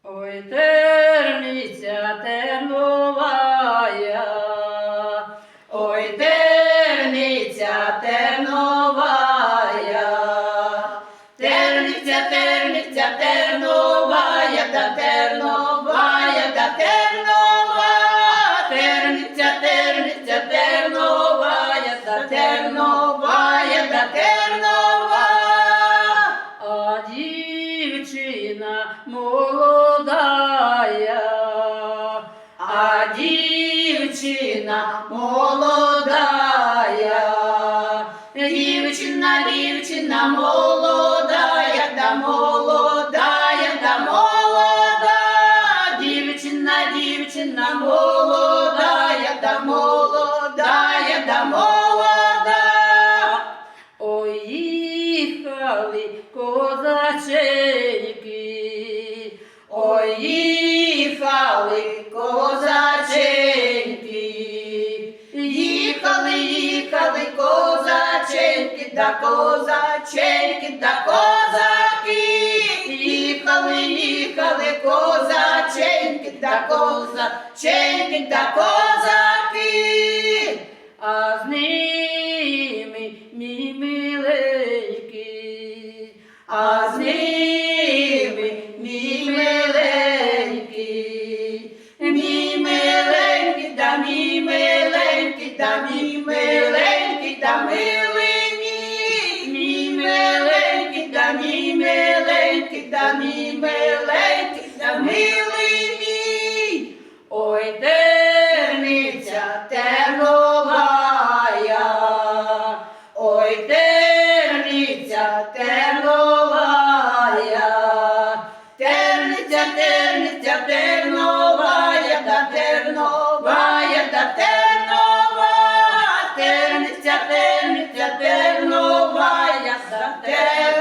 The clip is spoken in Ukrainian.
Ой, терниця терновая, ой, терниця терновая, терниця, терниця терновая, та терновая, та тернова, терниця, терниця терновая, та терновая, та тернова, а дівчина молодая, а дівчина молодая, дівчина, дівчина молодая, да молодая, да молода, дівчина, дівчина молодая, да молодая, да молода. Ой, їхали козаченьки, ой, їхали козаченьки, їхали, їхали козаченьки, да козаченьки, да козаки, їхали, їхали козаченьки, да козаченьки, да козаки, а з ними мій миленький, а з ними мій миленький, мій миленький, да мій миленький, да мій миленький, да милий мій миленький, да мій миленький, да мій миленький, да милий мій. Ой, терниця терновая, ой, терниця терновая, терниця, терниця терновая, да терновая, да тернова, терниця, терниця терновая, да тернова.